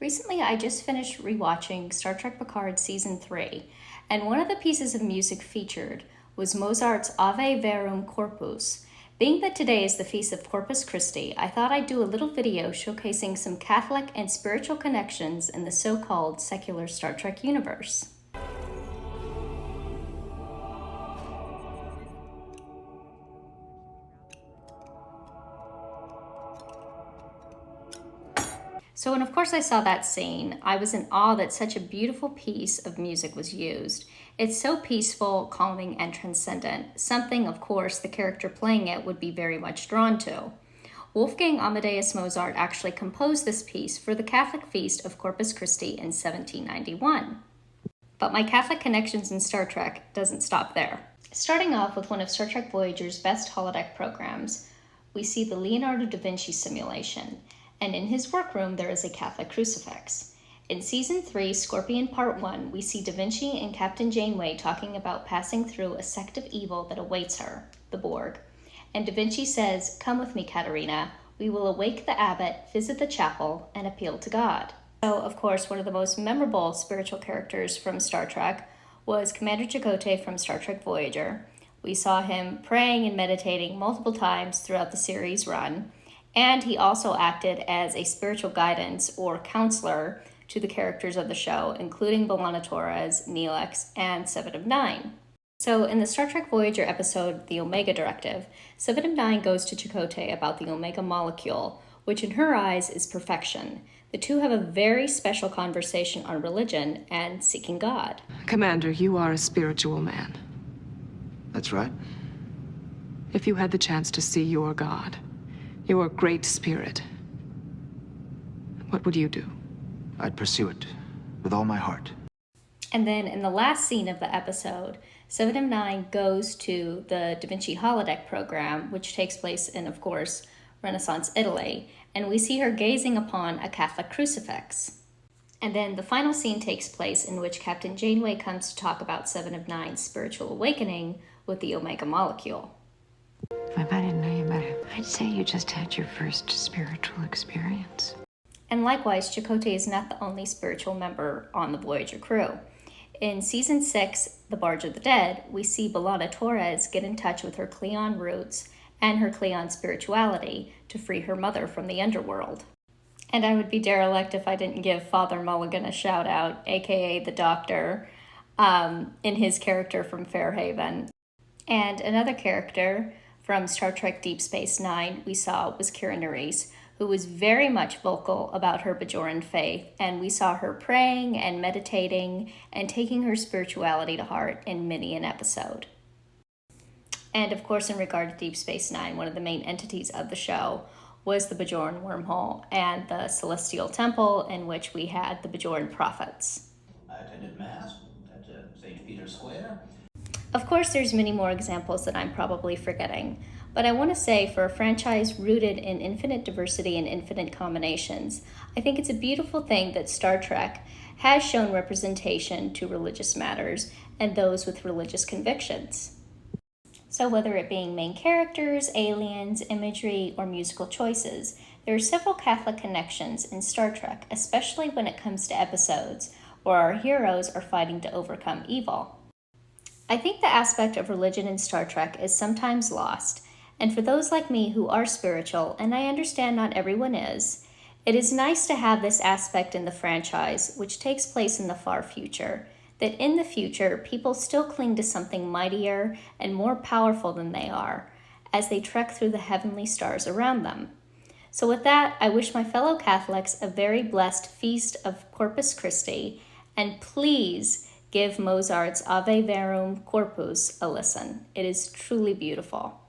Recently, I just finished rewatching Star Trek Picard Season 3, and one of the pieces of music featured was Mozart's Ave Verum Corpus. Being that today is the feast of Corpus Christi, I thought I'd do a little video showcasing some Catholic and spiritual connections in the so-called secular Star Trek universe. So when of course I saw that scene, I was in awe that such a beautiful piece of music was used. It's so peaceful, calming, and transcendent, something of course the character playing it would be very much drawn to. Wolfgang Amadeus Mozart actually composed this piece for the Catholic feast of Corpus Christi in 1791. But my Catholic connections in Star Trek doesn't stop there. Starting off with one of Star Trek Voyager's best holodeck programs, we see the Leonardo da Vinci simulation, and in his workroom there is a Catholic crucifix. In Season 3, Scorpion Part 1, we see Da Vinci and Captain Janeway talking about passing through a sect of evil that awaits her, the Borg. And Da Vinci says, "Come with me, Katerina. We will awake the abbot, visit the chapel, and appeal to God." So, of course, one of the most memorable spiritual characters from Star Trek was Commander Chakotay from Star Trek Voyager. We saw him praying and meditating multiple times throughout the series run, and he also acted as a spiritual guidance or counselor to the characters of the show, including B'Elanna Torres, Neelix, and Seven of Nine. So in the Star Trek Voyager episode, The Omega Directive, Seven of Nine goes to Chakotay about the Omega molecule, which in her eyes is perfection. The two have a very special conversation on religion and seeking God. Commander, you are a spiritual man. That's right. If you had the chance to see your God, your great spirit, what would you do? I'd pursue it with all my heart. And then in the last scene of the episode, Seven of Nine goes to the Da Vinci holodeck program, which takes place in, of course, Renaissance Italy, and we see her gazing upon a Catholic crucifix. And then the final scene takes place in which Captain Janeway comes to talk about Seven of Nine's spiritual awakening with the Omega molecule. If I didn't know you better, I'd say you just had your first spiritual experience. And likewise, Chakotay is not the only spiritual member on the Voyager crew. In Season 6, The Barge of the Dead, we see B'Elanna Torres get in touch with her Klingon roots and her Klingon spirituality to free her mother from the underworld. And I would be derelict if I didn't give Father Mulligan a shout out, aka the Doctor, in his character from Fairhaven. And another character from Star Trek Deep Space Nine we saw was Kira Nerys, who was very much vocal about her Bajoran faith, and we saw her praying and meditating and taking her spirituality to heart in many an episode. And of course, in regard to Deep Space Nine, one of the main entities of the show was the Bajoran wormhole and the Celestial Temple, in which we had the Bajoran prophets. I attended Mass at St. Peter's Square. Of course, there's many more examples that I'm probably forgetting, but I want to say for a franchise rooted in infinite diversity and infinite combinations, I think it's a beautiful thing that Star Trek has shown representation to religious matters and those with religious convictions. So whether it being main characters, aliens, imagery, or musical choices, there are several Catholic connections in Star Trek, especially when it comes to episodes where our heroes are fighting to overcome evil. I think the aspect of religion in Star Trek is sometimes lost, and for those like me who are spiritual, and I understand not everyone is, it is nice to have this aspect in the franchise, which takes place in the far future, that in the future people still cling to something mightier and more powerful than they are, as they trek through the heavenly stars around them. So with that, I wish my fellow Catholics a very blessed feast of Corpus Christi, and please give Mozart's Ave Verum Corpus a listen. It is truly beautiful.